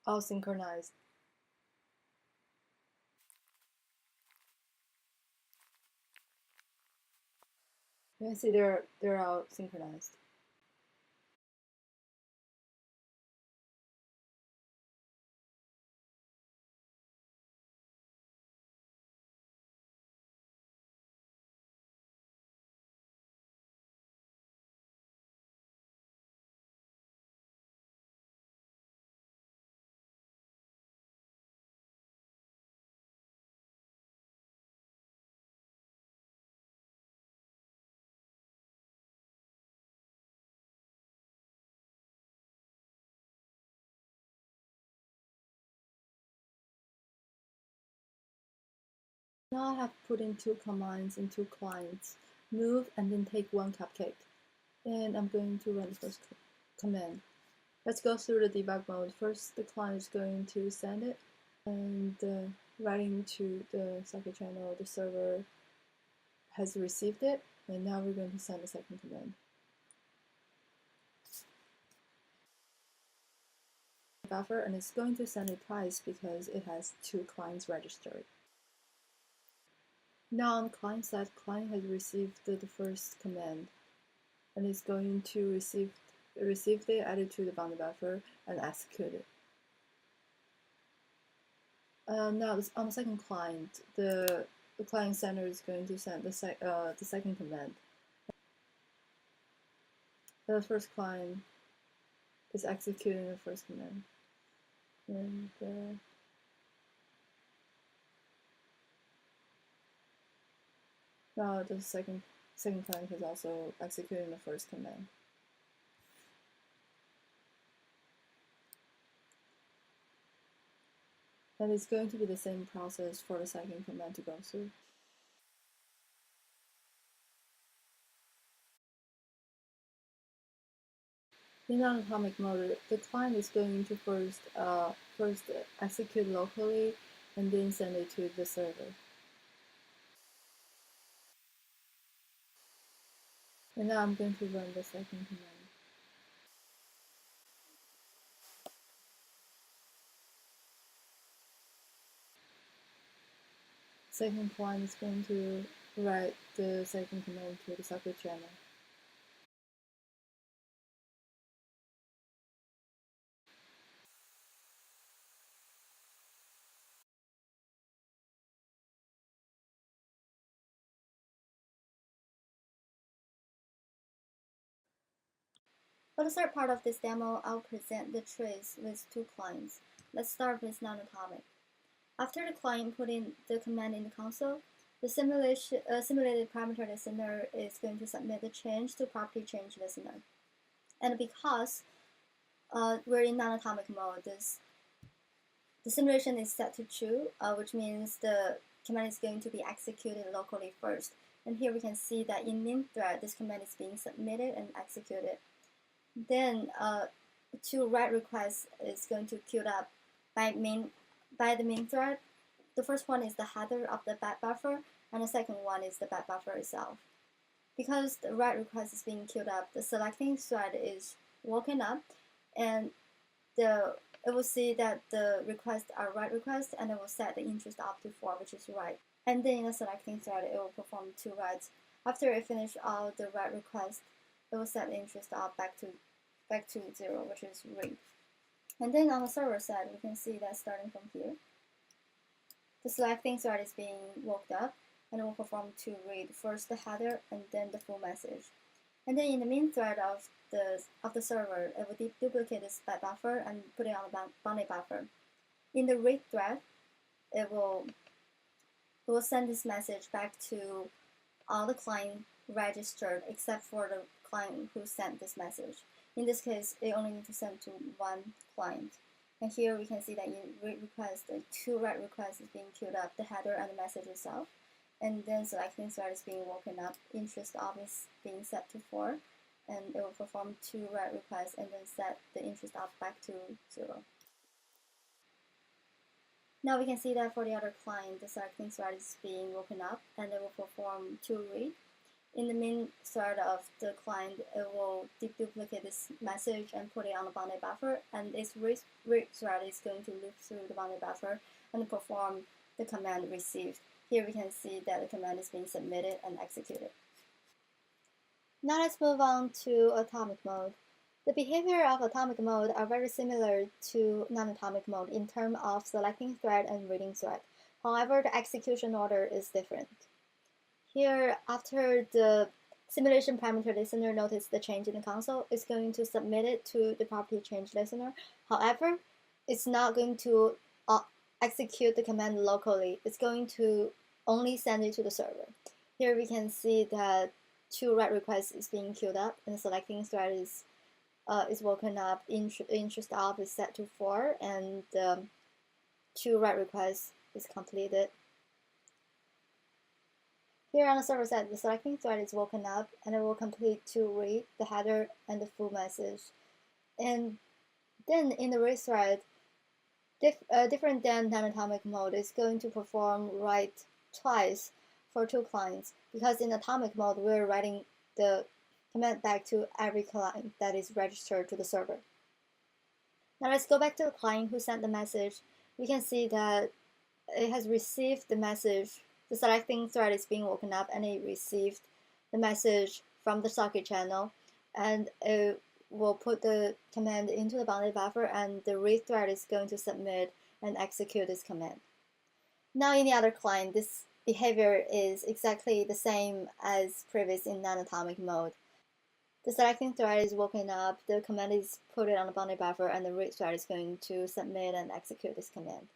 all synchronized. You can see they're all synchronized. Now I have put in two commands in two clients, move and then take one cupcake. And I'm going to run the first command. Let's go through the debug mode. First, the client is going to send it, and writing to the socket channel, the server has received it, and now we're going to send the second command. Buffer, and it's going to send it twice because it has two clients registered. Now on the client side, client has received the first command, and it's going to receive it, add it to the bounded buffer, and execute it. Now on the second client, the client sender is going to send the second command. The first client is executing the first command, and now the second client is also executing the first command. And it's going to be the same process for the second command to go through. In non-atomic mode, the client is going to first execute locally and then send it to the server. And now I'm going to run the second command. Second client is going to write the second command to the socket channel. For the third part of this demo, I'll present the trace with two clients. Let's start with non-atomic. After the client put in the command in the console, the simulated parameter listener is going to submit the change to property change listener. And because we're in non-atomic mode, the simulation is set to true, which means the command is going to be executed locally first. And here we can see that in min thread, this command is being submitted and executed. Then two write requests is going to queued up by the main thread. The first one is the header of the bad buffer, and the second one is the bad buffer itself. Because the write request is being queued up, the selecting thread is woken up, and it will see that the requests are write requests, and it will set the interest up to 4, which is write. And then in the selecting thread, it will perform 2 writes. After it finishes all the write requests, it will set the interest up back to 0, which is read. And then on the server side, we can see that starting from here, the selecting thread is being woken up, and it will perform 2 read, first the header and then the full message. And then in the main thread of the server, it will duplicate this bad buffer and put it on the bounded buffer. In the read thread, it will send this message back to all the client registered except for the client who sent this message. In this case, it only needs to send to one client. And here we can see that in read request, the 2 write requests is being queued up, the header and the message itself. And then selecting thread is being woken up, interest of is being set to 4, and it will perform 2 write requests and then set the interest of back to 0. Now we can see that for the other client, the selecting thread is being woken up, and it will perform 2 read. in the main thread of the client, it will duplicate this message and put it on the bounded buffer, and its read thread is going to loop through the bounded buffer and perform the command received. Here we can see that the command is being submitted and executed. Now let's move on to atomic mode. The behavior of atomic mode are very similar to non-atomic mode in terms of selecting thread and reading thread. However, the execution order is different. Here, after the simulation parameter listener notices the change in the console, it's going to submit it to the property change listener. However, it's not going to execute the command locally. It's going to only send it to the server. Here we can see that 2 write requests is being queued up, and the selecting thread is woken up. Interest of is set to 4, and 2 write requests is completed. Here on the server side, the selecting thread is woken up, and it will complete to read the header and the full message. And then in the read thread, different than non-atomic mode, is going to perform write twice for 2 clients, because in atomic mode, we're writing the command back to every client that is registered to the server. Now let's go back to the client who sent the message. We can see that it has received the message. The selecting thread is being woken up, and it received the message from the socket channel, and it will put the command into the bounded buffer, and the read thread is going to submit and execute this command. Now in the other client, this behavior is exactly the same as previous in non-atomic mode. The selecting thread is woken up, the command is put it on the bounded buffer, and the read thread is going to submit and execute this command.